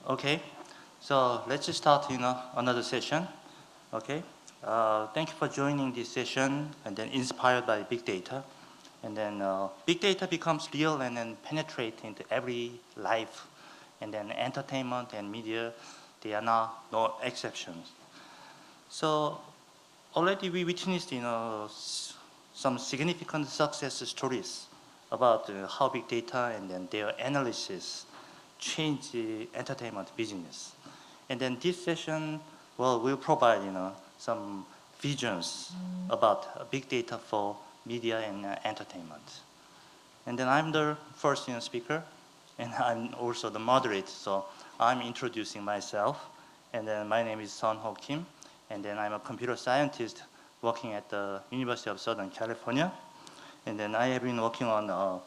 Okay, so let's start another session. Okay, thank you for joining this session and then inspired by big data. And then big data becomes real and then penetrate into every life. And then entertainment and media, they are not no exceptions. So already we witnessed some significant success stories about how big data and then their analysis change the entertainment business. And then this session, well, will provide some visions about big data for media and entertainment. And then I'm the first speaker, and I'm also the moderator. So I'm introducing myself, and then my name is Sun Ho Kim, and then I'm a computer scientist working at the University of Southern California. And then I have been working on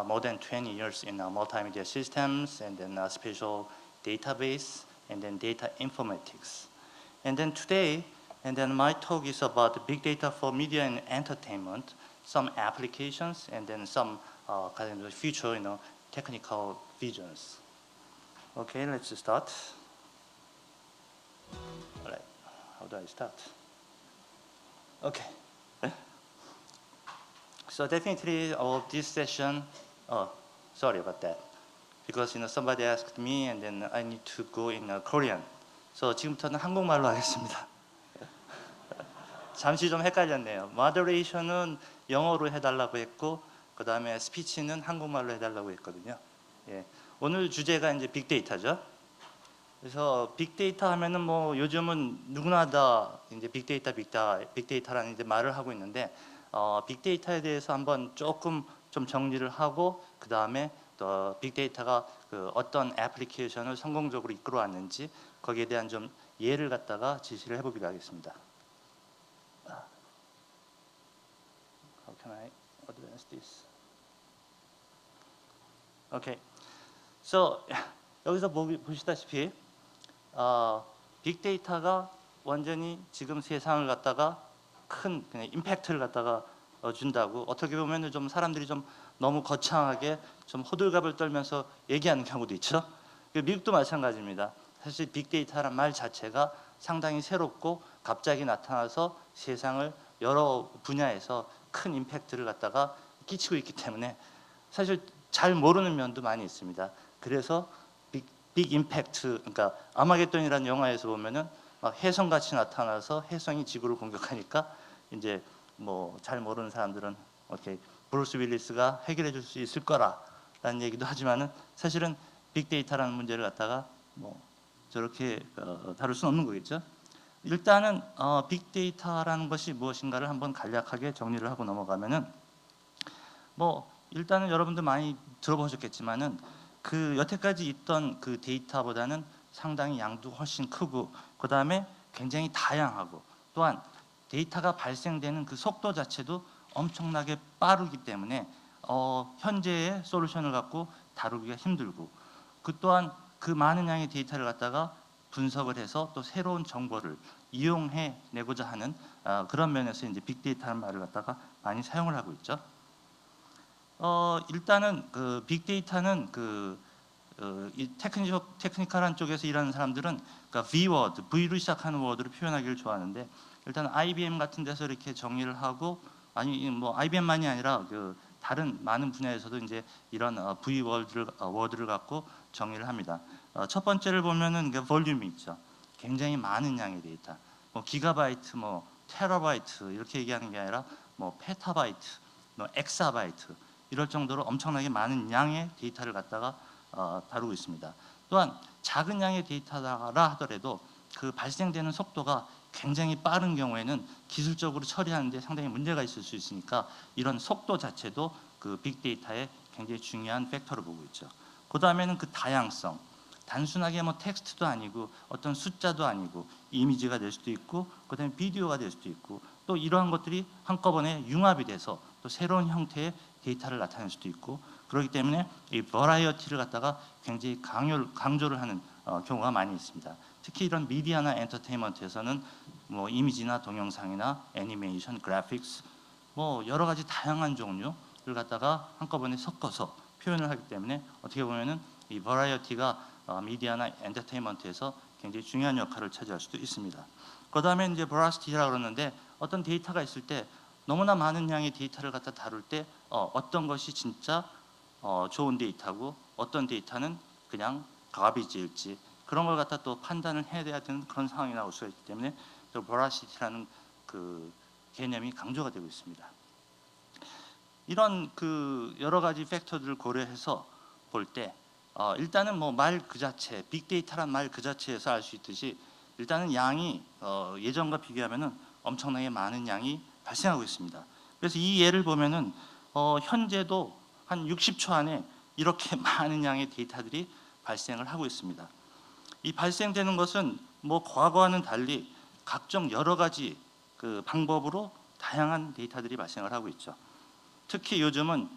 more than 20 years in multimedia systems and then spatial database and then data informatics. And then today, and then my talk is about big data for media and entertainment, some applications, and then some kind of future, technical visions. Okay, let's start. All right, how do I start? Okay. So definitely this session, sorry about that. Because somebody asked me and then I need to go in Korean. So 지금부터는 한국말로 하겠습니다. 잠시 좀 헷갈렸네요. Moderation은 영어로 해달라고 했고 그 다음에 스피치는 한국말로 해달라고 했거든요. 예. 오늘 주제가 이제 빅데이터죠. 그래서 빅데이터 하면은 뭐 요즘은 누구나 다 이제 빅데이터라는 이제 말을 하고 있는데 빅데이터에 대해서 한번 조금 좀 정리를 하고 그 다음에 또 빅데이터가 그 어떤 애플리케이션을 성공적으로 이끌어왔는지 거기에 대한 좀 예를 갖다가 제시를 해보기로 하겠습니다. How can I advance this? Okay. So 여기서 보시다시피 빅데이터가 완전히 지금 세상을 갖다가 큰 그냥 임팩트를 갖다가 준다고 어떻게 보면 좀 사람들이 좀 너무 거창하게 좀 호들갑을 떨면서 얘기하는 경우도 있죠. 미국도 마찬가지입니다. 사실 빅데이터란 말 자체가 상당히 새롭고 갑자기 나타나서 세상을 여러 분야에서 큰 임팩트를 갖다가 끼치고 있기 때문에 사실 잘 모르는 면도 많이 있습니다. 그래서 빅 임팩트, 그러니까 아마겟돈이라는 영화에서 보면은 막 혜성같이 나타나서 혜성이 지구를 공격하니까 이제 뭐 잘 모르는 사람들은 이렇게 브루스 윌리스가 해결해 줄 수 있을 거라라는 얘기도 하지만은 사실은 빅데이터라는 문제를 갖다가 뭐 저렇게 다룰 수는 없는 거겠죠. 일단은 빅데이터라는 것이 무엇인가를 한번 간략하게 정리를 하고 넘어가면은 뭐 일단은 여러분들 많이 들어보셨겠지만은 그 여태까지 있던 그 데이터보다는 상당히 양도 훨씬 크고 그 다음에 굉장히 다양하고 또한 데이터가 발생되는 그 속도 자체도 엄청나게 빠르기 때문에 현재의 솔루션을 갖고 다루기가 힘들고 그 또한 그 많은 양의 데이터를 갖다가 분석을 해서 또 새로운 정보를 이용해 내고자 하는 그런 면에서 이제 빅데이터라는 말을 갖다가 많이 사용을 하고 있죠. 일단은 그 빅데이터는 이 테크니컬한 쪽에서 일하는 사람들은 그러니까 V워드, V로 시작하는 워드를 표현하기를 좋아하는데 일단 IBM 같은 데서 이렇게 정리를 하고 아니 뭐 IBM만이 아니라 그 다른 많은 분야에서도 이제 이런 V워드를 갖고 정리를 합니다. 첫 번째를 보면은 그 볼륨이 있죠. 굉장히 많은 양의 데이터, 뭐 기가바이트, 뭐 테라바이트 이렇게 얘기하는 게 아니라 뭐 페타바이트, 뭐 엑사바이트 이럴 정도로 엄청나게 많은 양의 데이터를 갖다가 다루고 있습니다. 또한 작은 양의 데이터라 하더라도 그 발생되는 속도가 굉장히 빠른 경우에는 기술적으로 처리하는데 상당히 문제가 있을 수 있으니까 이런 속도 자체도 그 빅데이터의 굉장히 중요한 팩터로 보고 있죠. 그 다음에는 그 다양성, 단순하게 뭐 텍스트도 아니고 어떤 숫자도 아니고 이미지가 될 수도 있고 그 다음에 비디오가 될 수도 있고 또 이러한 것들이 한꺼번에 융합이 돼서 또 새로운 형태의 데이터를 나타낼 수도 있고 그렇기 때문에 이 버라이어티를 갖다가 굉장히 강조를 하는 경우가 많이 있습니다. 특히 이런 미디어나 엔터테인먼트에서는 뭐 이미지나 동영상이나 애니메이션, 그래픽스 뭐 여러 가지 다양한 종류를 갖다가 한꺼번에 섞어서 표현을 하기 때문에 어떻게 보면은 이 버라이어티가 미디어나 엔터테인먼트에서 굉장히 중요한 역할을 차지할 수도 있습니다. 그 다음에 이제 버라시티라고 그러는데 어떤 데이터가 있을 때 너무나 많은 양의 데이터를 갖다 다룰 때 어떤 것이 진짜 좋은 데이터고 어떤 데이터는 그냥 가비지일지 그런 걸 갖다 또 판단을 해야 되는 그런 상황이 나올 수가 있기 때문에 또 버라시티라는 그 개념이 강조가 되고 있습니다. 이런 그 여러 가지 팩터들을 고려해서 볼 때 일단은 뭐 말 그 자체, 빅데이터란 말 그 자체에서 알 수 있듯이 일단은 양이 예전과 비교하면은 엄청나게 많은 양이 발생하고 있습니다. 그래서 이 예를 보면은 현재도 한 60초 안에 이렇게 많은 양의 데이터들이 발생을 하고 있습니다. 이 발생되는 것은 뭐 과거와는 달리 각종 여러 가지 그 방법으로 다양한 데이터들이 발생을 하고 있죠. 특히 요즘은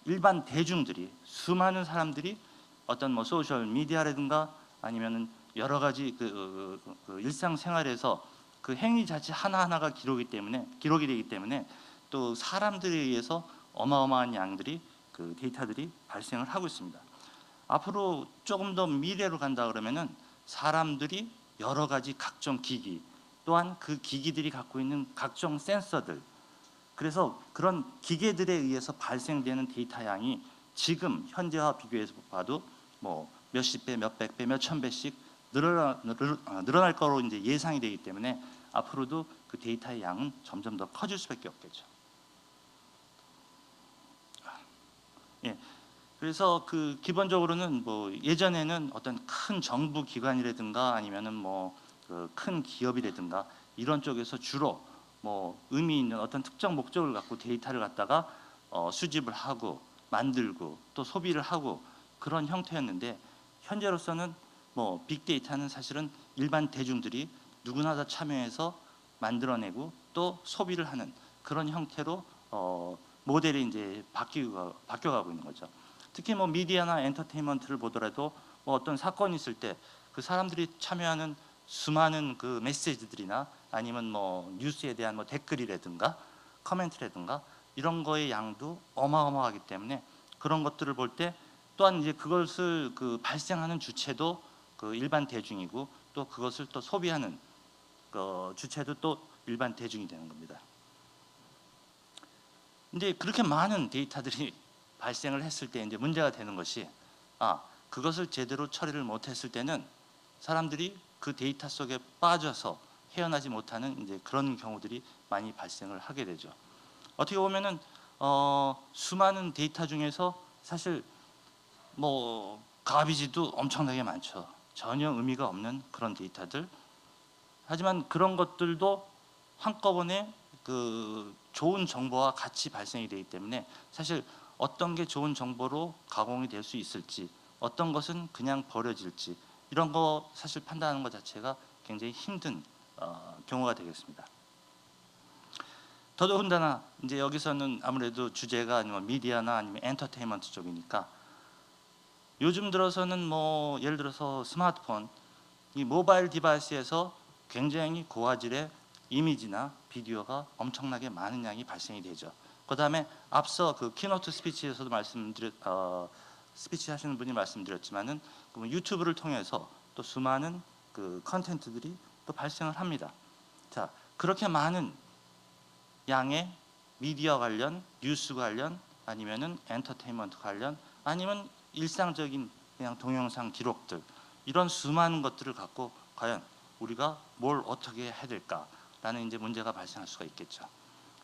일반 대중들이 수많은 사람들이 어떤 뭐 소셜 미디어라든가 아니면은 여러 가지 그 일상생활에서 그 행위 자체 하나하나가 기록이 되기 때문에 또 사람들에 의해서 어마어마한 양들이 그 데이터들이 발생을 하고 있습니다. 앞으로 조금 더 미래로 간다 그러면은 사람들이 여러 가지 각종 기기 또한 그 기기들이 갖고 있는 각종 센서들 그래서 그런 기계들에 의해서 발생되는 데이터 양이 지금 현재와 비교해서 봐도 뭐 몇십 배, 몇백 배, 몇천 배씩 늘어날 거로 이제 예상이 되기 때문에 앞으로도 그 데이터의 양은 점점 더 커질 수밖에 없겠죠. 예. 그래서 그 기본적으로는 뭐 예전에는 어떤 큰 정부 기관이라든가 아니면은 뭐 그 큰 기업이라든가 이런 쪽에서 주로 뭐 의미 있는 어떤 특정 목적을 갖고 데이터를 갖다가 수집을 하고 만들고 또 소비를 하고 그런 형태였는데 현재로서는 뭐 빅데이터는 사실은 일반 대중들이 누구나 다 참여해서 만들어내고 또 소비를 하는 그런 형태로 모델이 이제 바뀌어가고 있는 거죠. 특히 뭐 미디어나 엔터테인먼트를 보더라도 뭐 어떤 사건이 있을 때 그 사람들이 참여하는 수많은 그 메시지들이나 아니면 뭐 뉴스에 대한 뭐 댓글이라든가 커멘트라든가 이런 거의 양도 어마어마하기 때문에 그런 것들을 볼 때 또한 이제 그것을 그 발생하는 주체도 그 일반 대중이고 또 그것을 또 소비하는 그 주체도 또 일반 대중이 되는 겁니다. 근데 그렇게 많은 데이터들이 발생을 했을 때 이제 문제가 되는 것이 그것을 제대로 처리를 못했을 때는 사람들이 그 데이터 속에 빠져서 헤어나지 못하는 이제 그런 경우들이 많이 발생을 하게 되죠. 어떻게 보면은 수많은 데이터 중에서 사실 뭐 가비지도 엄청나게 많죠. 전혀 의미가 없는 그런 데이터들. 하지만 그런 것들도 한꺼번에 그 좋은 정보와 같이 발생이 되기 때문에 사실 어떤 게 좋은 정보로 가공이 될 수 있을지 어떤 것은 그냥 버려질지 이런 거 사실 판단하는 것 자체가 굉장히 힘든 경우가 되겠습니다. 더더군다나 이제 여기서는 아무래도 주제가 아니면 미디어나 아니면 엔터테인먼트 쪽이니까 요즘 들어서는 뭐 예를 들어서 스마트폰 이 모바일 디바이스에서 굉장히 고화질의 이미지나 비디오가 엄청나게 많은 양이 발생이 되죠. 그 다음에 앞서 그 키노트 스피치에서도 스피치 하시는 분이 말씀드렸지만은 유튜브를 통해서 또 수많은 그 컨텐츠들이 또 발생을 합니다. 자, 그렇게 많은 양의 미디어 관련, 뉴스 관련, 아니면은 엔터테인먼트 관련, 아니면 일상적인 그냥 동영상 기록들 이런 수많은 것들을 갖고 과연 우리가 뭘 어떻게 해야 될까라는 이제 문제가 발생할 수가 있겠죠.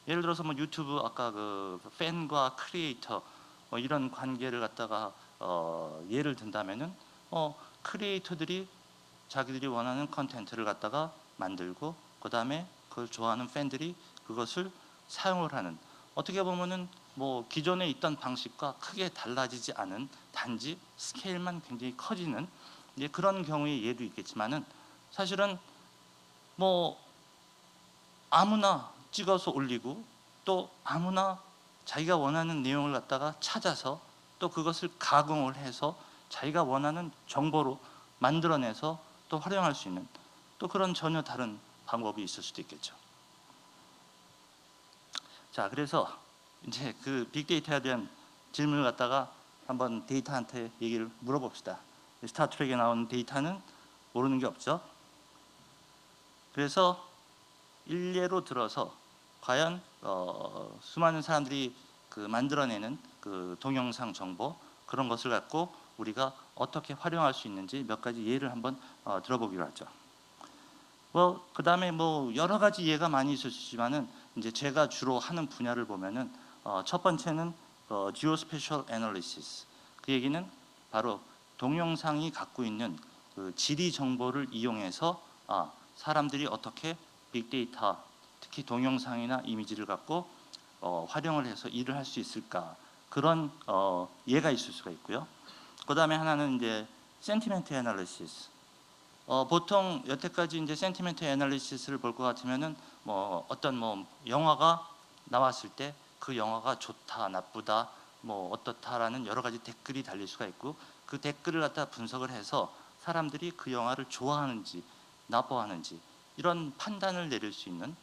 예를 들어서 뭐 유튜브 아까 그 팬과 크리에이터 뭐 이런 관계를 갖다가 예를 든다면은 크리에이터들이 자기들이 원하는 컨텐츠를 갖다가 만들고 그 다음에 그걸 좋아하는 팬들이 그것을 사용을 하는 어떻게 보면은 뭐 기존에 있던 방식과 크게 달라지지 않은 단지 스케일만 굉장히 커지는 이제 그런 경우의 예도 있겠지만은 사실은 뭐 아무나 찍어서 올리고 또 아무나 자기가 원하는 내용을 갖다가 찾아서 또 그것을 가공을 해서 자기가 원하는 정보로 만들어내서 또 활용할 수 있는 또 그런 전혀 다른 방법이 있을 수도 있겠죠. 자, 그래서 이제 그 빅데이터에 대한 질문을 갖다가 한번 데이터한테 얘기를 물어봅시다. 스타트rek에 나오는 데이터는 모르는 게 없죠. 그래서 일례로 들어서 과연 수많은 사람들이 만들어내는 동영상 정보 그런 것을 갖고 우리가 어떻게 활용할 수 있는지 몇 가지 예를 한번 들어보기로 하죠. 그 다음에 여러 가지 예가 많이 있으시지만은 이제 제가 주로 하는 분야를 보면은 첫 번째는 Geospatial Analysis. 그 얘기는 바로 동영상이 갖고 있는 지리 정보를 이용해서 사람들이 어떻게 빅데이터, 특히 동영상이나 이미지를 갖고 활용을 해서 일을 할 수 있을까, 그런 예가 있을 수가 있고요. 그 다음에 하나는 이제 Sentiment Analysis. 보통 여태까지 이제 Sentiment Analysis를 볼 것 같으면은 어떤 영화가 나왔을 때 그 영화가 좋다, 나쁘다, 어떻다라는 여러 가지 댓글이 달릴 수가 있고, 그 댓글을 갖다 분석을 해서 사람들이 그 영화를 좋아하는지 나빠하는지 이런 판단을 내릴 수 있는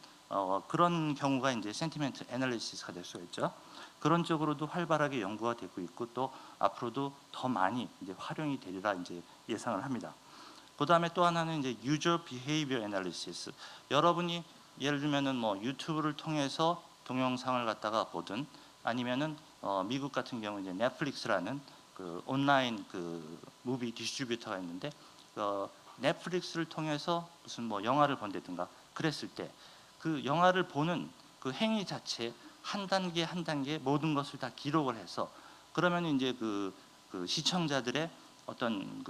그런 경우가 이제 센티멘트 애널리시스가 될 수가 있죠. 그런 쪽으로도 활발하게 연구가 되고 있고, 또 앞으로도 더 많이 이제 활용이 되리라 이제 예상을 합니다. 그 다음에 또 하나는 이제 User Behavior Analysis. 여러분이 예를 들면은 유튜브를 통해서 동영상을 갖다가 보든, 아니면은 미국 같은 경우 이제 넷플릭스라는 온라인 무비 디스트리뷰터가 있는데, 넷플릭스를 통해서 무슨 영화를 본다든가 그랬을 때 그 영화를 보는 그 행위 자체 한 단계 한 단계 모든 것을 다 기록을 해서, 그러면 이제 시청자들의 어떤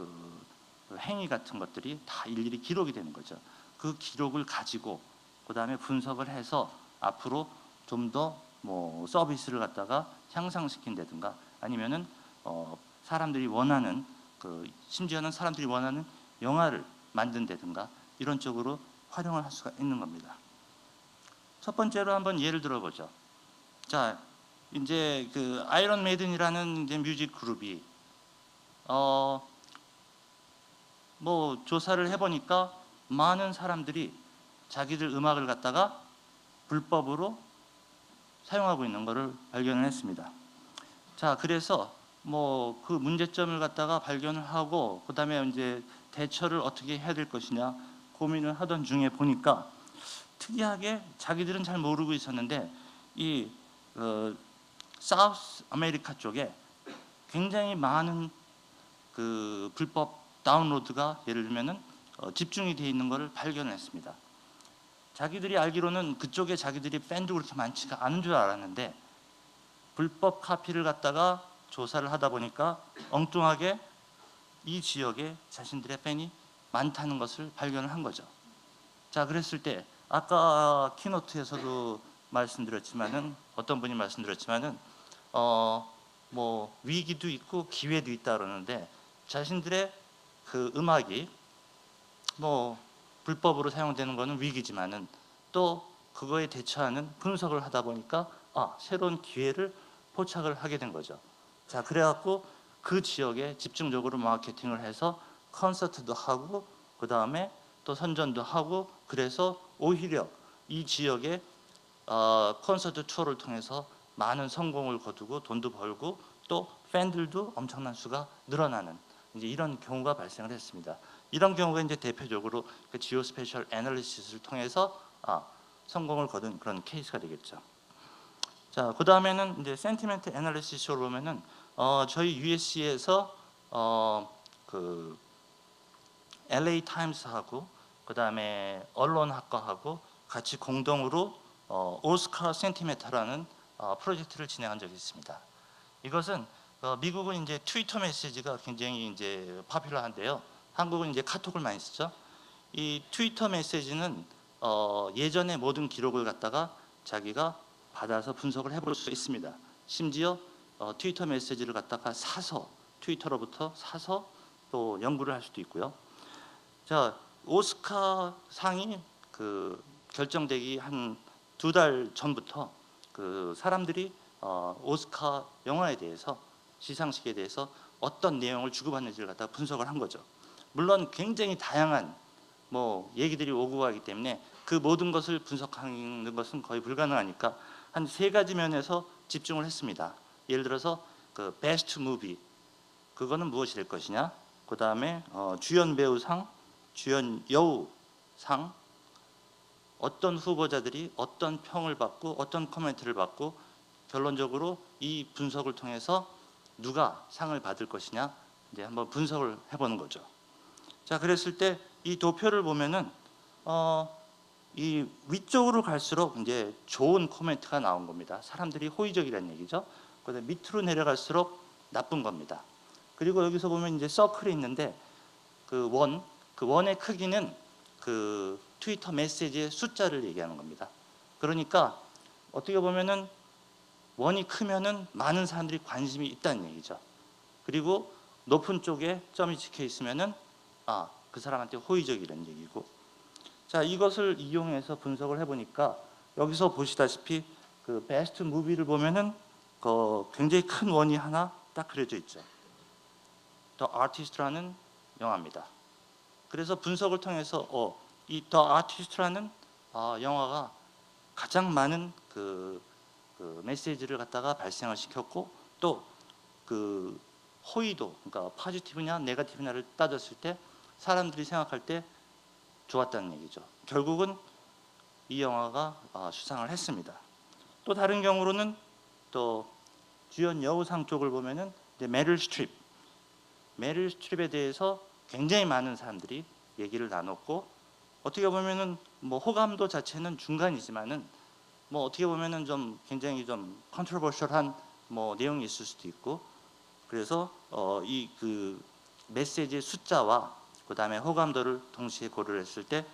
행위 같은 것들이 다 일일이 기록이 되는 거죠. 그 기록을 가지고 그 다음에 분석을 해서 앞으로 좀 더 서비스를 갖다가 향상시킨다든가, 아니면은 사람들이 원하는 심지어는 사람들이 원하는 영화를 만든다든가 이런 쪽으로 활용을 할 수가 있는 겁니다. 첫 번째로 한번 예를 들어보죠. 자, 이제 아이런 메이든이라는 이제 뮤직 그룹이 조사를 해보니까 많은 사람들이 자기들 음악을 갖다가 불법으로 사용하고 있는 것을 발견을 했습니다. 자, 그래서 그 문제점을 갖다가 발견을 하고 그 다음에 이제 대처를 어떻게 해야 될 것이냐 고민을 하던 중에 보니까 특이하게 자기들은 잘 모르고 있었는데 이 사우스 아메리카 쪽에 굉장히 많은 불법 다운로드가 예를 들면은 집중이 되어 있는 것을 발견을 했습니다. 자기들이 알기로는 그쪽에 자기들이 팬도 그렇게 많지가 않은 줄 알았는데, 불법 카피를 갖다가 조사를 하다 보니까 엉뚱하게 이 지역에 자신들의 팬이 많다는 것을 발견을 한 거죠. 자, 그랬을 때 아까 키노트에서도 말씀드렸지만은, 어떤 분이 말씀드렸지만은 위기도 있고 기회도 있다 그러는데, 자신들의 음악이 불법으로 사용되는 것은 위기지만은 또 그거에 대처하는 분석을 하다 보니까 새로운 기회를 포착을 하게 된 거죠. 자, 그래갖고 그 지역에 집중적으로 마케팅을 해서 콘서트도 하고 그 다음에 또 선전도 하고, 그래서 오히려 이 지역에 콘서트 투어를 통해서 많은 성공을 거두고 돈도 벌고 또 팬들도 엄청난 수가 늘어나는 이제 이런 경우가 발생을 했습니다. 이런 경우가 이제 대표적으로 지오스페셜 애널리시스를 통해서 성공을 거둔 그런 케이스가 되겠죠. 자, 그 다음에는 이제 센티멘트 애널리시스로 보면은 저희 USC에서 LA 타임스하고 그 다음에 언론학과하고 같이 공동으로 오스카 센티메터라는 프로젝트를 진행한 적이 있습니다. 이것은 미국은 이제 트위터 메시지가 굉장히 이제 파퓰러한데요. 한국은 이제 카톡을 많이 쓰죠. 이 트위터 메시지는 예전의 모든 기록을 갖다가 자기가 받아서 분석을 해볼 수 있습니다. 심지어 트위터 메시지를 갖다가 사서 트위터로부터 사서 또 연구를 할 수도 있고요. 자, 오스카 상이 결정되기 한 2달 전부터 사람들이 오스카 영화에 대해서, 시상식에 대해서 어떤 내용을 주고받는지를 갖다 분석을 한 거죠. 물론 굉장히 다양한 얘기들이 오고 가기 때문에 그 모든 것을 분석하는 것은 거의 불가능하니까 한 3가지 면에서 집중을 했습니다. 예를 들어서 베스트 무비, 그거는 무엇이 될 것이냐, 그다음에 주연 배우상, 주연 여우상, 어떤 후보자들이 어떤 평을 받고 어떤 코멘트를 받고 결론적으로 이 분석을 통해서 누가 상을 받을 것이냐 이제 한번 분석을 해보는 거죠. 자, 그랬을 때 이 도표를 보면은 이 위쪽으로 갈수록 이제 좋은 코멘트가 나온 겁니다. 사람들이 호의적이라는 얘기죠. 그다음에 밑으로 내려갈수록 나쁜 겁니다. 그리고 여기서 보면 이제 서클이 있는데 그 원의 크기는 그 트위터 메시지의 숫자를 얘기하는 겁니다. 그러니까 어떻게 보면은 원이 크면은 많은 사람들이 관심이 있다는 얘기죠. 그리고 높은 쪽에 점이 찍혀 있으면은 그 사람한테 호의적이라는 얘기고. 자, 이것을 이용해서 분석을 해보니까 여기서 보시다시피 그 베스트 무비를 보면은 굉장히 큰 원이 하나 딱 그려져 있죠. 더 아티스트라는 영화입니다. 그래서 분석을 통해서 이 더 아티스트라는 영화가 가장 많은 그 메시지를 갖다가 발생을 시켰고 또 그 호의도, 그러니까 포지티브냐 네거티브냐를 따졌을 때 사람들이 생각할 때 좋았다는 얘기죠. 결국은 이 영화가 수상을 했습니다. 또 다른 경우로는 또 주연 여우상 쪽을 보면은 메릴 스트립에 대해서 굉장히 많은 사람들이 얘기를 나눴고, 어떻게 보면은 뭐 호감도 자체는 중간이지만은 뭐 어떻게 보면은 좀 굉장히 좀 컨트로버셜한 뭐 내용이 있을 수도 있고, 그래서 이 그 메시지의 숫자와 그 다음에 호감도를 동시에 고려를 했을 때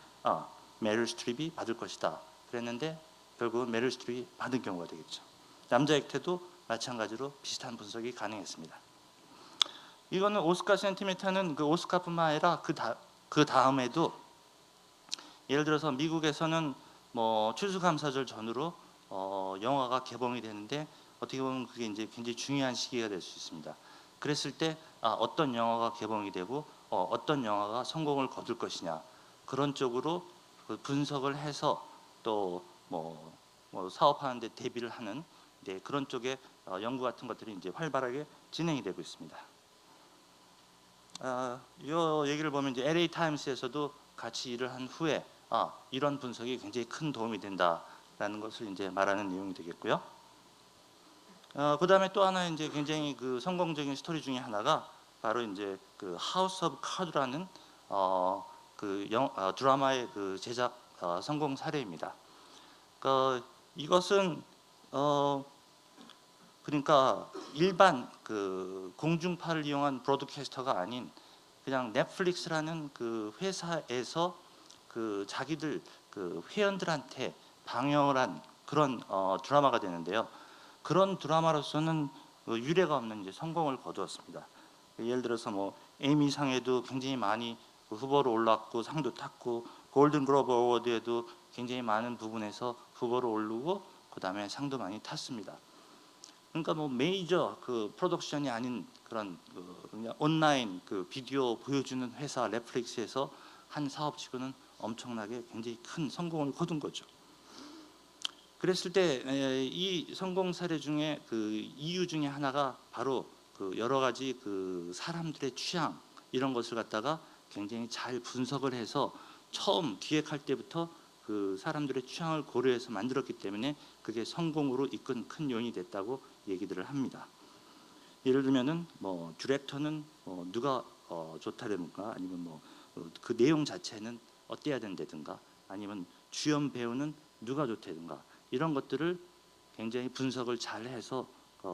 메릴 스트립이 받을 것이다 그랬는데 결국은 메릴 스트립이 받은 경우가 되겠죠. 남자 액터도 마찬가지로 비슷한 분석이 가능했습니다. 이거는 오스카 센티미터는 그 오스카뿐만 아니라 그 다음에도 예를 들어서 미국에서는 뭐 추수감사절 전후로 영화가 개봉이 되는데 어떻게 보면 그게 이제 굉장히 중요한 시기가 될 수 있습니다. 그랬을 때 어떤 영화가 개봉이 되고 어떤 영화가 성공을 거둘 것이냐 그런 쪽으로 그 분석을 해서 또 뭐 사업하는 데 대비를 하는 그런 쪽에 연구 같은 것들이 이제 활발하게 진행이 되고 있습니다. 이 얘기를 보면 이제 LA 타임스에서도 같이 일을 한 후에 이런 분석이 굉장히 큰 도움이 된다라는 것을 이제 말하는 내용이 되겠고요. 그 다음에 또 하나 이제 굉장히 그 성공적인 스토리 중에 하나가 바로 이제 그 하우스 오브 카드라는 드라마의 그 제작 성공 사례입니다. 이것은 그러니까 일반 그 공중파를 이용한 브로드캐스터가 아닌 그냥 넷플릭스라는 그 회사에서 그 자기들 그 회원들한테 방영을 한 그런 드라마가 되는데요. 그런 드라마로서는 유례가 없는 이제 성공을 거두었습니다. 예를 들어서 뭐 에미상에도 굉장히 많이 후보로 올랐고 상도 탔고 골든글로브 어워드에도 굉장히 많은 부분에서 후보로 오르고 그 다음에 상도 많이 탔습니다. 그러니까 뭐 메이저 그 프로덕션이 아닌 그런 그냥 온라인 그 비디오 보여주는 회사 넷플릭스에서 한 사업치고는 엄청나게 굉장히 큰 성공을 거둔 거죠. 그랬을 때 이 성공 사례 중에 그 이유 중에 하나가 바로 그 여러 가지 그 사람들의 취향 이런 것을 갖다가 굉장히 잘 분석을 해서 처음 기획할 때부터 그 사람들의 취향을 고려해서 만들었기 때문에 그게 성공으로 이끈 큰 요인이 됐다고 얘기들을 합니다. 예를 들면은 뭐 디렉터는 누가 좋다든가 아니면 뭐 그 내용 자체는 어때야 된다든가 아니면 주연 배우는 누가 좋다든가 이런 것들을 굉장히 분석을 잘 해서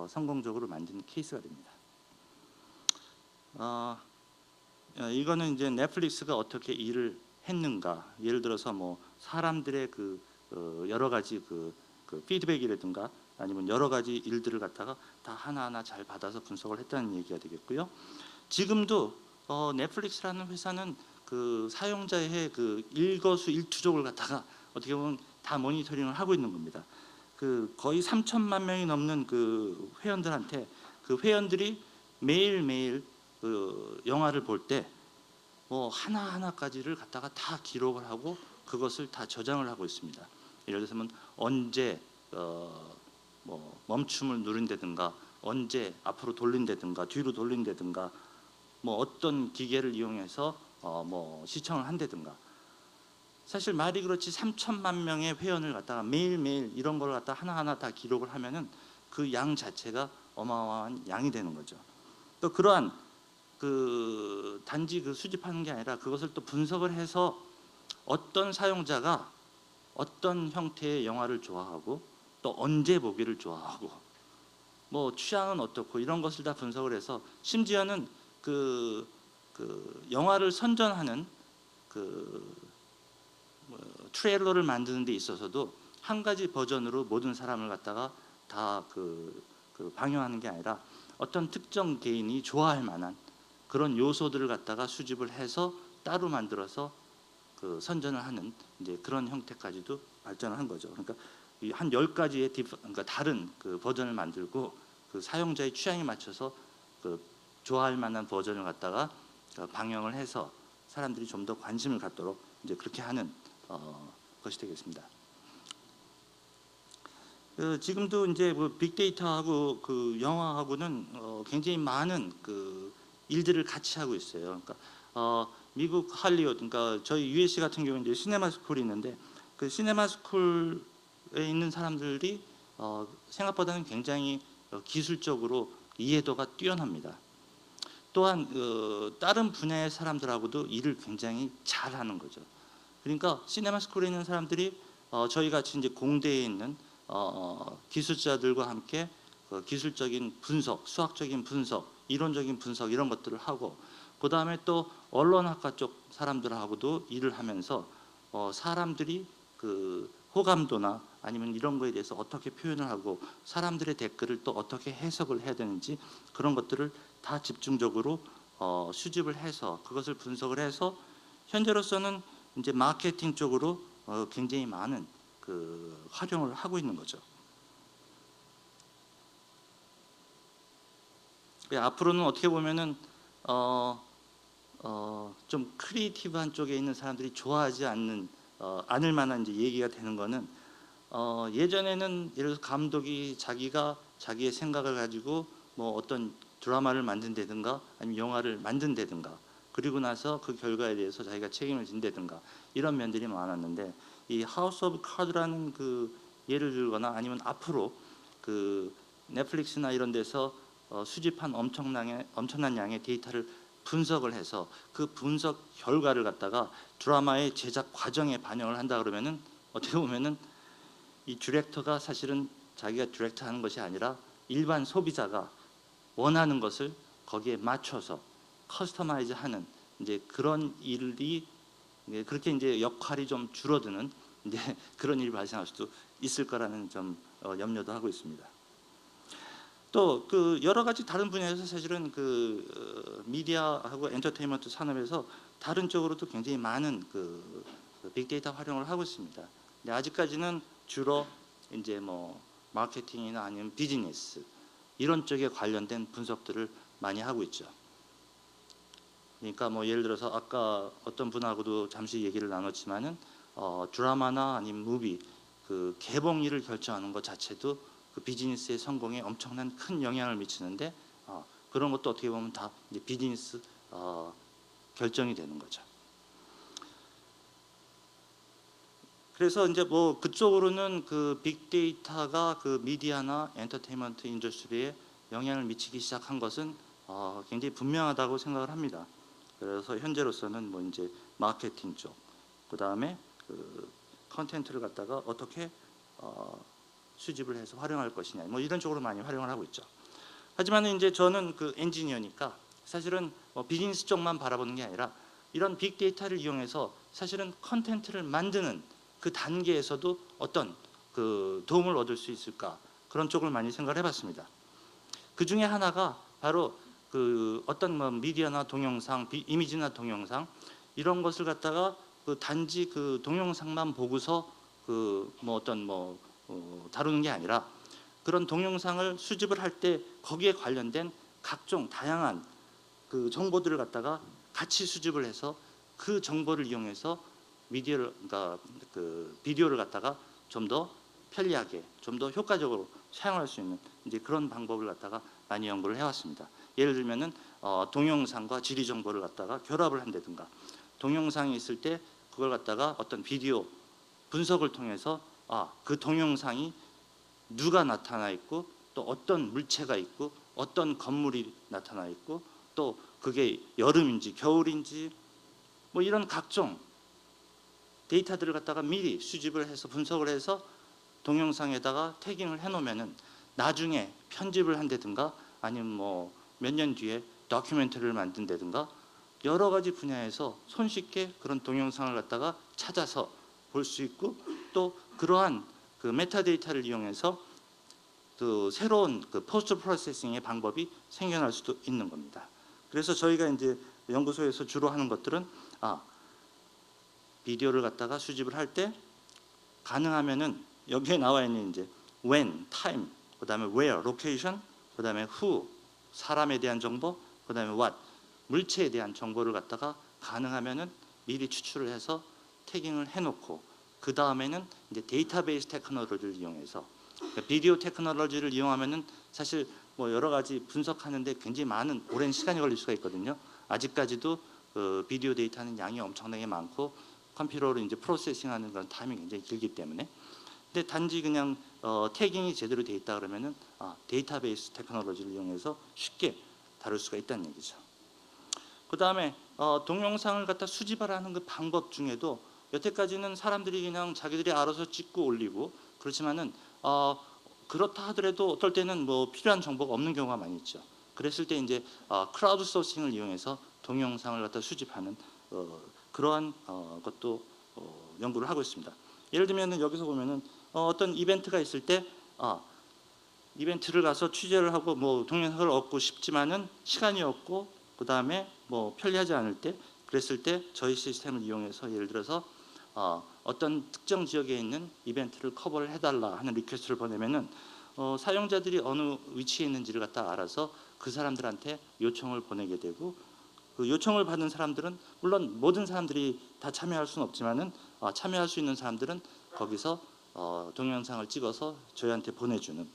성공적으로 만든 케이스가 됩니다. 이거는 이제 넷플릭스가 어떻게 일을 했는가, 예를 들어서 뭐 사람들의 그 여러 가지 그 피드백이라든가 아니면 여러 가지 일들을 갖다가 다 하나하나 잘 받아서 분석을 했다는 얘기가 되겠고요. 지금도 넷플릭스라는 회사는 그 사용자의 그 일거수일투족을 갖다가 어떻게 보면 다 모니터링을 하고 있는 겁니다. 그 거의 3천만 명이 넘는 그 회원들한테 그 회원들이 매일매일 그 영화를 볼 때 뭐 하나하나까지를 갖다가 다 기록을 하고 그것을 다 저장을 하고 있습니다. 예를 들면 언제 뭐 멈춤을 누른다든가 언제 앞으로 돌린다든가 뒤로 돌린다든가 뭐 어떤 기계를 이용해서 뭐 시청을 한다든가. 사실 말이 그렇지 3천만 명의 회원을 갖다가 매일매일 이런 걸 갖다 하나하나 다 기록을 하면은 그 양 자체가 어마어마한 양이 되는 거죠. 또 그러한 그 단지 그 수집하는 게 아니라 그것을 또 분석을 해서 어떤 사용자가 어떤 형태의 영화를 좋아하고 또 언제 보기를 좋아하고 뭐 취향은 어떻고 이런 것을 다 분석을 해서 심지어는 그 영화를 선전하는 그 트레일러를 만드는 데 있어서도 한 가지 버전으로 모든 사람을 갖다가 다 방영하는 게 아니라 어떤 특정 개인이 좋아할 만한 그런 요소들을 갖다가 수집을 해서 따로 만들어서 그 선전을 하는 이제 그런 형태까지도 발전을 한 거죠. 그러니까 이 한 10가지의 그러니까 다른 그 버전을 만들고 그 사용자의 취향에 맞춰서 그 좋아할 만한 버전을 갖다가 방영을 해서 사람들이 좀 더 관심을 갖도록 이제 그렇게 하는 것이 되겠습니다. 지금도 이제 뭐 빅데이터하고 그 영화하고는 굉장히 많은 그 일들을 같이 하고 있어요. 그러니까 미국 할리우드, 그러니까 저희 USC 같은 경우는 이제 시네마 스쿨이 있는데 그 시네마 스쿨에 있는 사람들이 생각보다는 굉장히 기술적으로 이해도가 뛰어납니다. 또한 다른 분야의 사람들하고도 일을 굉장히 잘하는 거죠. 그러니까 시네마 스쿨에 있는 사람들이 저희 같이 이제 공대에 있는 기술자들과 함께 기술적인 분석, 수학적인 분석, 이론적인 분석 이런 것들을 하고 그 다음에 또 언론학과 쪽 사람들하고도 일을 하면서 사람들이 그 호감도나 아니면 이런 거에 대해서 어떻게 표현을 하고 사람들의 댓글을 또 어떻게 해석을 해야 되는지 그런 것들을 다 집중적으로 수집을 해서 그것을 분석을 해서 현재로서는 이제 마케팅 쪽으로 굉장히 많은 그 활용을 하고 있는 거죠. 앞으로는 어떻게 보면은 좀 크리에이티브한 쪽에 있는 사람들이 좋아하지 않을 만한 이제 얘기가 되는 거는 예전에는 예를 들어서 감독이 자기의 생각을 가지고 뭐 어떤 드라마를 만든다든가 아니면 영화를 만든다든가 그리고 나서 그 결과에 대해서 자기가 책임을 진다든가 이런 면들이 많았는데 이 하우스 오브 카드라는 그 예를 들거나 아니면 앞으로 그 넷플릭스나 이런 데서 수집한 엄청난 양의 데이터를 분석을 해서 그 분석 결과를 갖다가 드라마의 제작 과정에 반영을 한다 그러면은 어떻게 보면은 이 디렉터가 사실은 자기가 디렉터 하는 것이 아니라 일반 소비자가 원하는 것을 거기에 맞춰서 커스터마이즈 하는 이제 그런 일이 그렇게 이제 역할이 좀 줄어드는 이제 그런 일이 발생할 수도 있을 거라는 좀 염려도 하고 있습니다. 또 그 여러 가지 다른 분야에서 사실은 그 미디어하고 엔터테인먼트 산업에서 다른 쪽으로도 굉장히 많은 그 빅데이터 활용을 하고 있습니다. 근데 아직까지는 주로 이제 뭐 마케팅이나 아니면 비즈니스 이런 쪽에 관련된 분석들을 많이 하고 있죠. 그러니까 뭐 예를 들어서 아까 어떤 분하고도 잠시 얘기를 나눴지만은 드라마나 아니면 무비 그 개봉일을 결정하는 것 자체도 그 비즈니스의 성공에 엄청난 큰 영향을 미치는데 그런 것도 어떻게 보면 다 이제 비즈니스 결정이 되는 거죠. 그래서 이제 뭐 그쪽으로는 그 빅데이터가 그 미디어나 엔터테인먼트 인더스트리에 영향을 미치기 시작한 것은 굉장히 분명하다고 생각을 합니다. 그래서 현재로서는 뭐 이제 마케팅 쪽, 그 다음에 그 컨텐츠를 갖다가 어떻게 수집을 해서 활용할 것이냐, 뭐 이런 쪽으로 많이 활용을 하고 있죠. 하지만 이제 저는 그 엔지니어니까 사실은 비즈니스 쪽만 바라보는 게 아니라 이런 빅데이터를 이용해서 사실은 컨텐츠를 만드는 그 단계에서도 어떤 그 도움을 얻을 수 있을까 그런 쪽을 많이 생각을 해봤습니다. 그 중에 하나가 바로 그 어떤 뭐 미디어나 동영상, 이미지나 동영상 이런 것을 갖다가 그 단지 그 동영상만 보고서 그 뭐 어떤 뭐 다루는 게 아니라 그런 동영상을 수집을 할 때 거기에 관련된 각종 다양한 그 정보들을 갖다가 같이 수집을 해서 그 정보를 이용해서 그러니까 그 비디오를 갖다가 좀 더 편리하게, 좀 더 효과적으로 사용할 수 있는 이제 그런 방법을 갖다가 많이 연구를 해왔습니다. 예를 들면은 동영상과 지리 정보를 갖다가 결합을 한다든가, 동영상이 있을 때 그걸 갖다가 어떤 비디오 분석을 통해서 그 동영상이 누가 나타나 있고 또 어떤 물체가 있고 어떤 건물이 나타나 있고 또 그게 여름인지 겨울인지 뭐 이런 각종 데이터들을 갖다가 미리 수집을 해서 분석을 해서 동영상에다가 태깅을 해놓으면은 나중에 편집을 한다든가 아니면 뭐 몇 년 뒤에 다큐멘터리를 만든다든가 여러 가지 분야에서 손쉽게 그런 동영상을 갖다가 찾아서 볼 수 있고 또 그러한 그 메타데이터를 이용해서 그 새로운 그 포스트 프로세싱의 방법이 생겨날 수도 있는 겁니다. 그래서 저희가 이제 연구소에서 주로 하는 것들은 비디오를 갖다가 수집을 할 때 가능하면은 여기에 나와 있는 이제 when, time, 그다음에 where, location, 그다음에 who, 사람에 대한 정보, 그다음에 what, 물체에 대한 정보를 갖다가 가능하면은 미리 추출을 해서 태깅을 해놓고 그 다음에는 이제 데이터베이스 테크놀로지를 이용해서 그러니까 비디오 테크놀로지를 이용하면은 사실 뭐 여러 가지 분석하는데 굉장히 많은 오랜 시간이 걸릴 수가 있거든요. 아직까지도 그 비디오 데이터는 양이 엄청나게 많고 컴퓨터로 이제 프로세싱하는 그런 타임이 굉장히 길기 때문에 근데 단지 그냥 태깅이 제대로 돼 있다 그러면은 데이터베이스 테크놀로지를 이용해서 쉽게 다룰 수가 있다는 얘기죠. 그 다음에 동영상을 갖다 수집하라는 그 방법 중에도 여태까지는 사람들이 그냥 자기들이 알아서 찍고 올리고 그렇지만은 그렇다 하더라도 어떨 때는 뭐 필요한 정보가 없는 경우가 많이 있죠. 그랬을 때 이제 크라우드 소싱을 이용해서 동영상을 갖다 수집하는 그러한 것도 연구를 하고 있습니다. 예를 들면은 여기서 보면은 어떤 이벤트가 있을 때 이벤트를 가서 취재를 하고 뭐 동영상을 얻고 싶지만은 시간이 없고 그 다음에 뭐 편리하지 않을 때 그랬을 때 저희 시스템을 이용해서 예를 들어서 어떤 특정 지역에 있는 이벤트를 커버를 해달라 하는 리퀘스트를 보내면은 사용자들이 어느 위치에 있는지를 갖다 알아서 그 사람들한테 요청을 보내게 되고 그 요청을 받은 사람들은 물론 모든 사람들이 다 참여할 수는 없지만은 참여할 수 있는 사람들은 거기서 동영상을 찍어서 저희한테 보내주는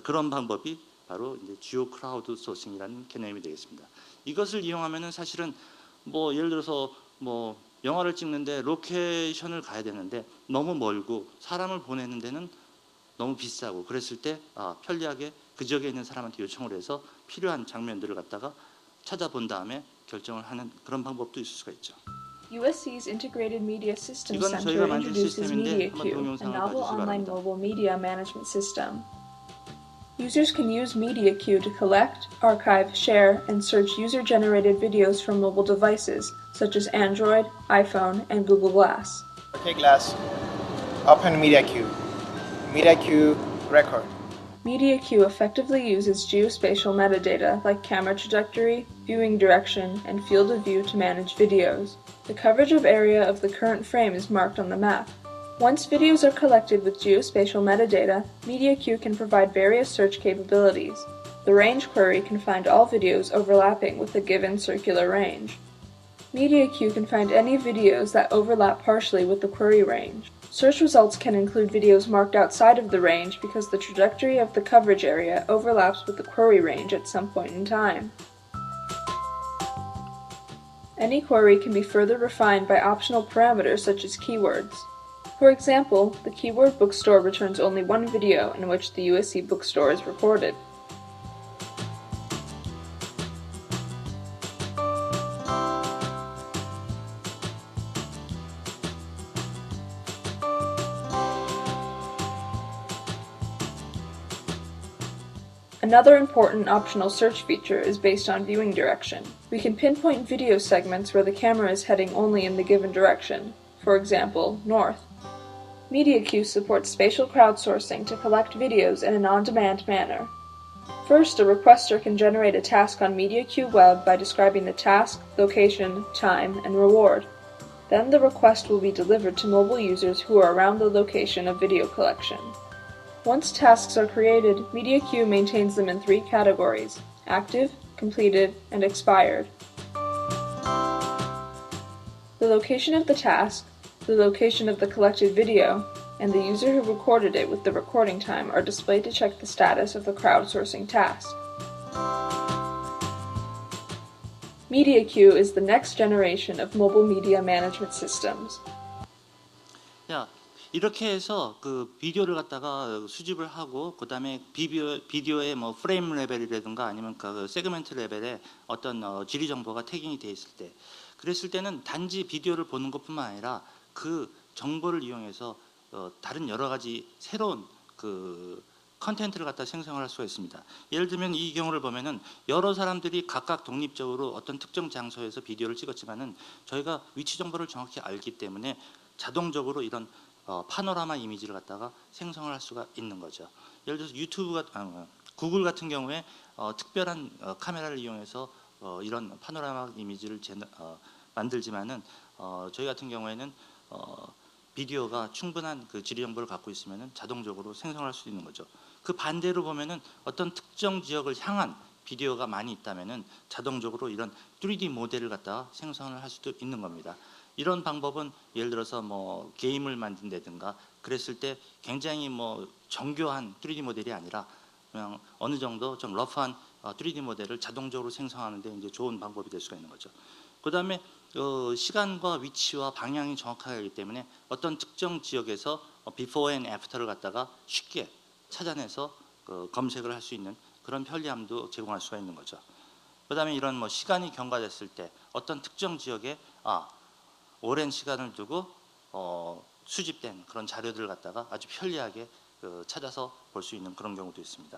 그런 방법이 바로 이제 지오 크라우드 소싱이라는 개념이 되겠습니다. 이것을 이용하면은 사실은 뭐 예를 들어서 뭐 영화를 찍는데 로케이션을 가야 되는데 너무 멀고 사람을 보내는 데는 너무 비싸고 그랬을 때 편리하게 그 지역에 있는 사람한테 요청을 해서 필요한 장면들을 갖다가 찾아본 다음에 결정을 하는 그런 방법도 있을 수가 있죠. USC's Integrated Media Systems 이건 Center 저희가 만든 introduces 시스템인데 한번 MediaQ, a 동영상을 novel 봐주시기 online 바랍니다. mobile media management system. Users can use MediaQ to collect, archive, share, and search user-generated videos from mobile devices such as Android, iPhone, and Google Glass. OK Glass, open MediaQ, MediaQ record. MediaQ effectively uses geospatial metadata like camera trajectory, viewing direction, and field of view to manage videos. The coverage of area of the current frame is marked on the map. Once videos are collected with geospatial metadata, MediaQ can provide various search capabilities. The range query can find all videos overlapping with a given circular range. MediaQ can find any videos that overlap partially with the query range. Search results can include videos marked outside of the range because the trajectory of the coverage area overlaps with the query range at some point in time. Any query can be further refined by optional parameters such as keywords. For example, the keyword bookstore returns only one video in which the USC bookstore is recorded. Another important optional search feature is based on viewing direction. We can pinpoint video segments where the camera is heading only in the given direction, for example, north. MediaQ supports spatial crowdsourcing to collect videos in an on-demand manner. First, a requester can generate a task on MediaQ Web by describing the task, location, time, and reward. Then the request will be delivered to mobile users who are around the location of video collection. Once tasks are created, MediaQ maintains them in 3 categories: active, completed, and expired. The location of the task, the location of the collected video, and the user who recorded it with the recording time are displayed to check the status of the crowdsourcing task. MediaQ is the next generation of mobile media management systems. 야, 이렇게 해서 그 비디오를 갖다가 수집을 하고 그다음에 비디오의 뭐 프레임 레벨이라든가 아니면 그 세그멘트 레벨에 어떤 지리 정보가 태깅이 돼 있을 때, 그랬을 때는 단지 비디오를 보는 것뿐만 아니라 그 정보를 이용해서 다른 여러 가지 새로운 그 컨텐츠를 갖다 생성을 할 수가 있습니다. 예를 들면 이 경우를 보면은 여러 사람들이 각각 독립적으로 어떤 특정 장소에서 비디오를 찍었지만은 저희가 위치 정보를 정확히 알기 때문에 자동적으로 이런 파노라마 이미지를 갖다가 생성을 할 수가 있는 거죠. 예를 들어서 구글 같은 경우에 특별한 카메라를 이용해서 이런 파노라마 이미지를 만들지만은 저희 같은 경우에는 비디오가 충분한 그 지리 정보를 갖고 있으면은 자동적으로 생성할 수 있는 거죠. 그 반대로 보면은 어떤 특정 지역을 향한 비디오가 많이 있다면은 자동적으로 이런 3D 모델을 갖다가 생성을 할 수도 있는 겁니다. 이런 방법은 예를 들어서 뭐 게임을 만든다든가 그랬을 때 굉장히 뭐 정교한 3D 모델이 아니라 그냥 어느 정도 좀 러프한 3D 모델을 자동적으로 생성하는 데 이제 좋은 방법이 될 수가 있는 거죠. 그다음에 시간과 위치와 방향이 정확하게 하기 때문에 어떤 특정 지역에서 before and after를 갖다가 쉽게 찾아내서 검색을 할 수 있는 그런 편리함도 제공할 수가 있는 거죠. 그다음에 이런 뭐 시간이 경과됐을 때 어떤 특정 지역에 오랜 시간을 두고 수집된 그런 자료들을 갖다가 아주 편리하게 찾아서 볼 수 있는 그런 경우도 있습니다.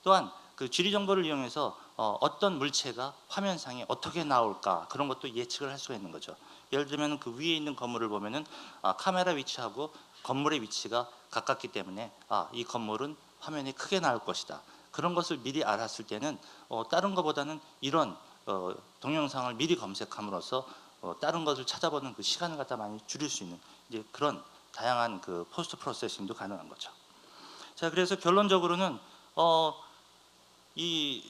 또한 그 지리 정보를 이용해서 어떤 물체가 화면상에 어떻게 나올까 그런 것도 예측을 할 수가 있는 거죠. 예를 들면 그 위에 있는 건물을 보면은 카메라 위치하고 건물의 위치가 가깝기 때문에 이 건물은 화면에 크게 나올 것이다. 그런 것을 미리 알았을 때는 다른 것보다는 이런 동영상을 미리 검색함으로써 다른 것을 찾아보는 그 시간을 갖다 많이 줄일 수 있는 이제 그런 다양한 그 포스트 프로세싱도 가능한 거죠. 자, 그래서 결론적으로는 이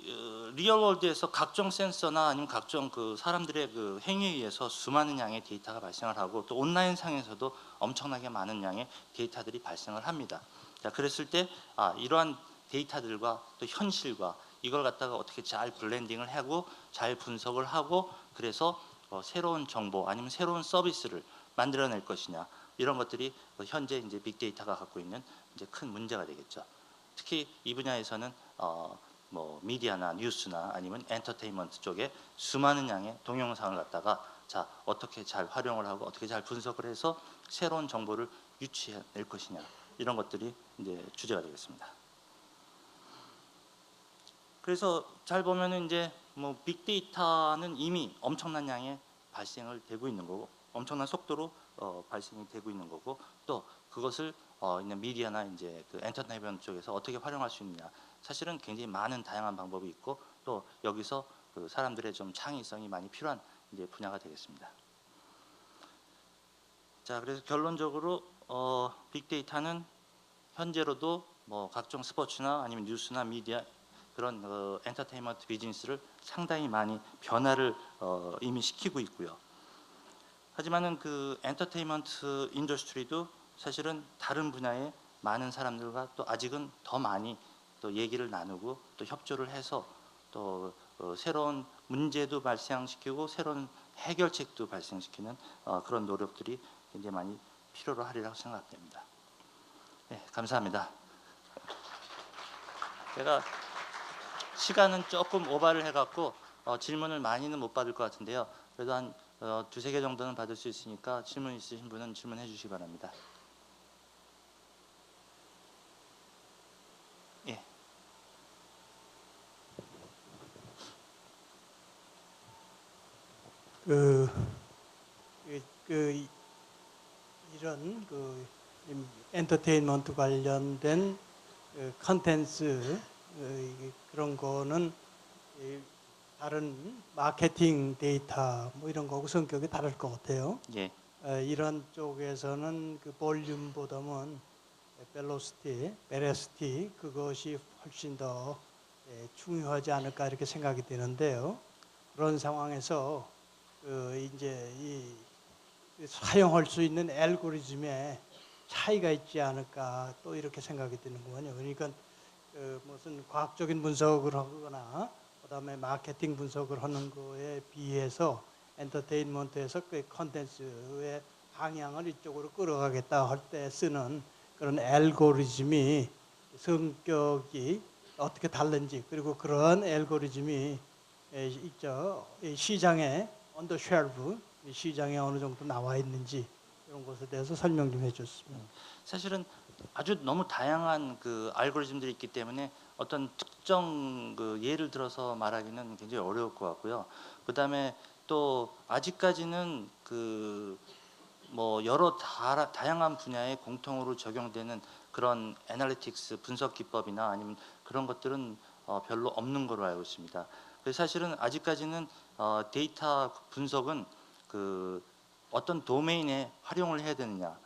리얼월드에서 각종 센서나 아니면 각종 그 사람들의 그 행위에 의해서 수많은 양의 데이터가 발생을 하고 또 온라인 상에서도 엄청나게 많은 양의 데이터들이 발생을 합니다. 자, 그랬을 때 이러한 데이터들과 또 현실과 이걸 갖다가 어떻게 잘 블렌딩을 하고 잘 분석을 하고 그래서 새로운 정보 아니면 새로운 서비스를 만들어낼 것이냐 이런 것들이 현재 이제 빅데이터가 갖고 있는 이제 큰 문제가 되겠죠. 특히 이 분야에서는 뭐 미디어나 뉴스나 아니면 엔터테인먼트 쪽에 수많은 양의 동영상을 갖다가 자 어떻게 잘 활용을 하고 어떻게 잘 분석을 해서 새로운 정보를 유치해낼 것이냐 이런 것들이 이제 주제가 되겠습니다. 그래서 잘 보면은 이제 뭐 빅데이터는 이미 엄청난 양의 발생을 되고 있는 거고 엄청난 속도로 발생이 되고 있는 거고 또 그것을 있는 미디어나 이제 그 엔터테인먼트 쪽에서 어떻게 활용할 수 있느냐 사실은 굉장히 많은 다양한 방법이 있고 또 여기서 그 사람들의 좀 창의성이 많이 필요한 이제 분야가 되겠습니다. 자, 그래서 결론적으로 빅데이터는 현재로도 뭐 각종 스포츠나 아니면 뉴스나 미디어 그런 엔터테인먼트 비즈니스를 상당히 많이 변화를 이미 시키고 있고요. 하지만은 그 엔터테인먼트 인더스트리도 사실은 다른 분야의 많은 사람들과 또 아직은 더 많이 또 얘기를 나누고 또 협조를 해서 또 새로운 문제도 발생시키고 새로운 해결책도 발생시키는 그런 노력들이 굉장히 많이 필요로 하리라고 생각됩니다. 네, 감사합니다. 제가 시간은 조금 오바를 해갖고 질문을 많이는 못 받을 것 같은데요. 그래도 한 두세 개 정도는 받을 수 있으니까 질문 있으신 분은 질문해 주시기 바랍니다. 예. 이런 엔터테인먼트 관련된 컨텐츠 그런 거는 다른 마케팅 데이터 뭐 이런 거하고 성격이 다를 것 같아요. 예. 이런 쪽에서는 그 볼륨보다는 베로시티 그것이 훨씬 더 중요하지 않을까 이렇게 생각이 되는데요. 그런 상황에서 이제 이 사용할 수 있는 알고리즘에 차이가 있지 않을까 또 이렇게 생각이 드는군요. 그러니까 무슨 과학적인 분석을 하거나 그다음에 마케팅 분석을 하는 거에 비해서 엔터테인먼트에서 그 컨텐츠의 방향을 이쪽으로 끌어가겠다 할 때 쓰는 그런 알고리즘이 성격이 어떻게 다른지, 그리고 그런 알고리즘이 이 시장에 언더 쉘브, 시장에 어느 정도 나와 있는지 이런 것에 대해서 설명 좀 해줬으면. 사실은 아주 너무 다양한 그 알고리즘들이 있기 때문에 어떤 특정 그 예를 들어서 말하기는 굉장히 어려울 것 같고요. 그다음에 또 아직까지는 그 뭐 여러 다양한 분야에 공통으로 적용되는 그런 애널리틱스 분석 기법이나 아니면 그런 것들은 별로 없는 걸로 알고 있습니다. 그래서 사실은 아직까지는 데이터 분석은 그 어떤 도메인에 활용을 해야 되느냐,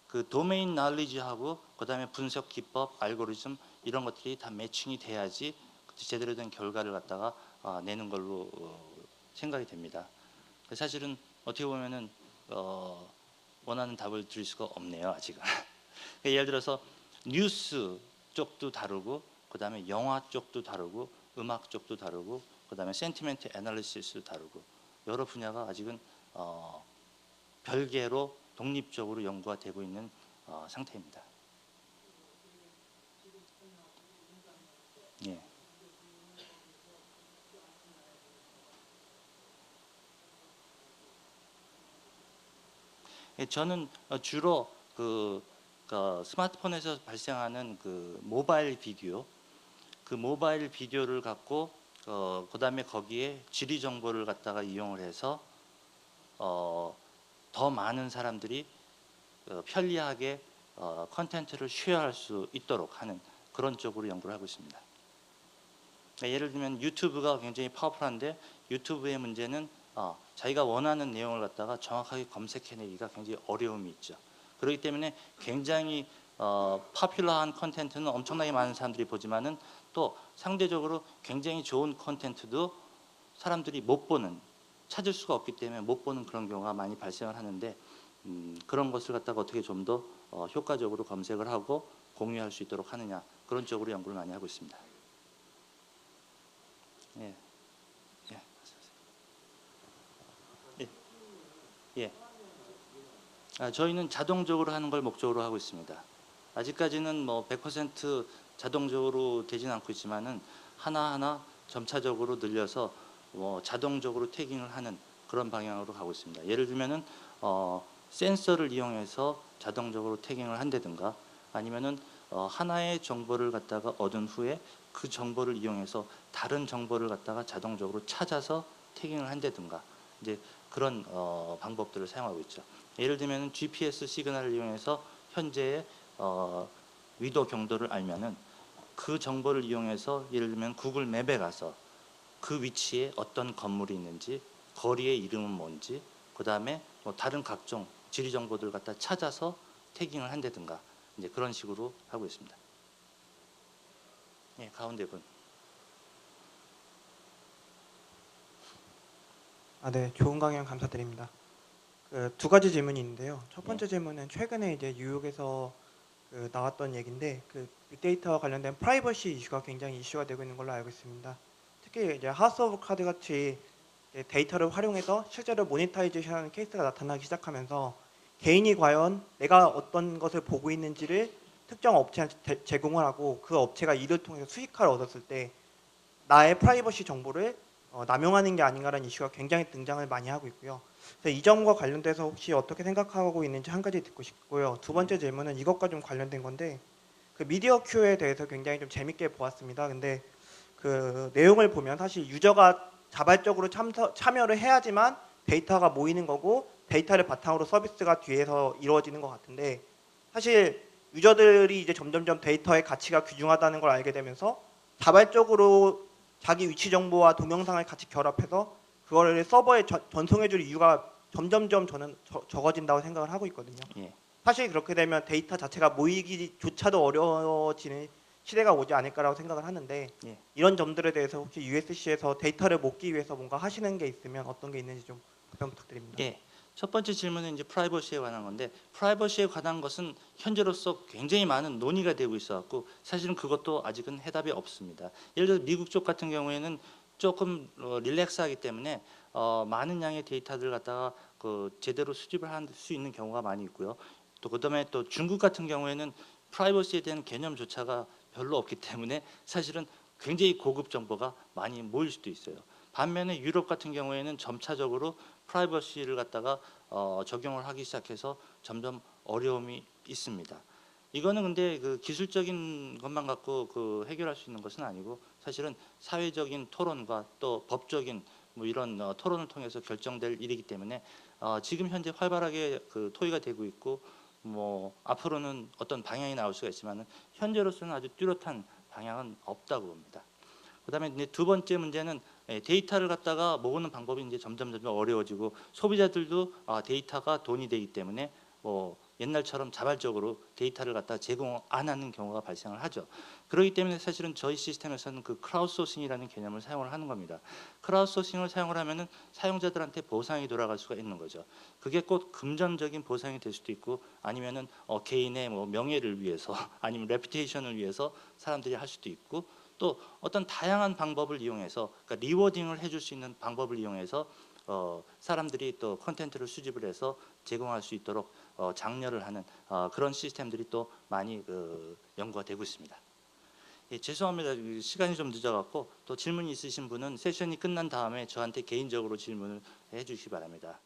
그 도메인 날리지하고 그다음에 분석 기법, 알고리즘 이런 것들이 다 매칭이 돼야지 제대로 된 결과를 갖다가 내는 걸로 생각이 됩니다. 그래서 사실은 어떻게 보면은 원하는 답을 드릴 수가 없네요, 아직은. 예를 들어서 뉴스 쪽도 다르고, 그다음에 영화 쪽도 다르고, 음악 쪽도 다르고, 그다음에 센티멘트 애널리시스도 다르고 여러 분야가 아직은 별개로 독립적으로 연구가 되고 있는 상태입니다. 예. 예, 저는 주로 그 스마트폰에서 발생하는 그 모바일 비디오, 그 모바일 비디오를 갖고 그다음에 거기에 지리 정보를 갖다가 이용을 해서 더 많은 사람들이 편리하게 컨텐츠를 쉐어할 수 있도록 하는 그런 쪽으로 연구를 하고 있습니다. 그러니까 예를 들면 유튜브가 굉장히 파워풀한데 유튜브의 문제는 자기가 원하는 내용을 갖다가 정확하게 검색해내기가 굉장히 어려움이 있죠. 그렇기 때문에 굉장히 파퓰러한 컨텐츠는 엄청나게 많은 사람들이 보지만은 또 상대적으로 굉장히 좋은 컨텐츠도 사람들이 못 보는, 찾을 수가 없기 때문에 못 보는 그런 경우가 많이 발생을 하는데 그런 것을 갖다가 어떻게 좀 더 효과적으로 검색을 하고 공유할 수 있도록 하느냐, 그런 쪽으로 연구를 많이 하고 있습니다. 예. 예. 예. 예. 저희는 자동적으로 하는 걸 목적으로 하고 있습니다. 아직까지는 뭐 100% 자동적으로 되지는 않고 있지만은 하나하나 점차적으로 늘려서 자동적으로 태깅을 하는 그런 방향으로 가고 있습니다. 예를 들면은 센서를 이용해서 자동적으로 태깅을 한다든가 아니면은 하나의 정보를 갖다가 얻은 후에 그 정보를 이용해서 다른 정보를 갖다가 자동적으로 찾아서 태깅을 한다든가 이제 그런 방법들을 사용하고 있죠. 예를 들면 GPS 시그널을 이용해서 현재의 위도 경도를 알면은 그 정보를 이용해서 예를 들면 구글 맵에 가서 그 위치에 어떤 건물이 있는지, 거리의 이름은 뭔지, 그 다음에 뭐 다른 각종 지리 정보들을 갖다 찾아서 태깅을 한다든가 이제 그런 식으로 하고 있습니다. 예, 가운데 분. 네, 좋은 강연 감사드립니다. 두 가지 질문이 있는데요. 첫 번째 질문은 최근에 이제 뉴욕에서 나왔던 얘기인데 빅데이터와 관련된 프라이버시 이슈가 굉장히 이슈가 되고 있는 걸로 알고 있습니다. 특히 이제 하우스 오브 카드 같이 데이터를 활용해서 실제로 모니타이제이션하는 케이스가 나타나기 시작하면서 개인이 과연 내가 어떤 것을 보고 있는지를 특정 업체한테 제공을 하고 그 업체가 이를 통해서 수익화를 얻었을 때 나의 프라이버시 정보를 남용하는 게 아닌가라는 이슈가 굉장히 등장을 많이 하고 있고요. 그래서 이 점과 관련돼서 혹시 어떻게 생각하고 있는지 한 가지 듣고 싶고요. 두 번째 질문은 이것과 좀 관련된 건데 그 미디어 큐에 대해서 굉장히 좀 재밌게 보았습니다. 근데 그 내용을 보면 사실 유저가 자발적으로 참여를 해야지만 데이터가 모이는 거고 데이터를 바탕으로 서비스가 뒤에서 이루어지는 것 같은데 사실 유저들이 이제 점점점 데이터의 가치가 귀중하다는 걸 알게 되면서 자발적으로 자기 위치 정보와 동영상을 같이 결합해서 그거를 서버에 전송해줄 이유가 점점점 저는 적어진다고 생각을 하고 있거든요. 예. 사실 그렇게 되면 데이터 자체가 모이기조차도 어려워지는 시대가 오지 않을까라고 생각을 하는데 예. 이런 점들에 대해서 혹시 USC에서 데이터를 모으기 위해서 뭔가 하시는 게 있으면 어떤 게 있는지 좀 답변 부탁드립니다. 예. 첫 번째 질문은 이제 프라이버시에 관한 건데 프라이버시에 관한 것은 현재로서 굉장히 많은 논의가 되고 있어갖고 사실은 그것도 아직은 해답이 없습니다. 예를 들어 미국 쪽 같은 경우에는 조금 릴렉스하기 때문에 많은 양의 데이터들 갖다가 제대로 수집을 할 수 있는 경우가 많이 있고요. 또 그다음에 또 중국 같은 경우에는 프라이버시에 대한 개념조차가 별로 없기 때문에 사실은 굉장히 고급 정보가 많이 모일 수도 있어요. 반면에 유럽 같은 경우에는 점차적으로 프라이버시를 갖다가 적용을 하기 시작해서 점점 어려움이 있습니다. 이거는 근데 그 기술적인 것만 갖고 해결할 수 있는 것은 아니고 사실은 사회적인 토론과 또 법적인 뭐 이런 토론을 통해서 결정될 일이기 때문에 지금 현재 활발하게 토의가 되고 있고 뭐 앞으로는 어떤 방향이 나올 수가 있지만은 현재로서는 아주 뚜렷한 방향은 없다고 봅니다. 그다음에 이제 두 번째 문제는 데이터를 갖다가 모으는 방법이 이제 점점 어려워지고 소비자들도 데이터가 돈이 되기 때문에 뭐 옛날처럼 자발적으로 데이터를 갖다 제공 안 하는 경우가 발생을 하죠. 그렇기 때문에 사실은 저희 시스템에서는 그 크라우드소싱이라는 개념을 사용을 하는 겁니다. 크라우드소싱을 사용을 하면은 사용자들한테 보상이 돌아갈 수가 있는 거죠. 그게 꼭 금전적인 보상이 될 수도 있고 아니면은 개인의 뭐 명예를 위해서 아니면 레퓨테이션을 위해서 사람들이 할 수도 있고 또 어떤 다양한 방법을 이용해서 그러니까 리워딩을 해줄 수 있는 방법을 이용해서 사람들이 또 콘텐츠를 수집을 해서 제공할 수 있도록 장려를 하는 그런 시스템들이 또 많이 연구가 되고 있습니다. 예, 죄송합니다. 시간이 좀 늦어갖고 또 질문이 있으신 분은 세션이 끝난 다음에 저한테 개인적으로 질문을 해주시기 바랍니다.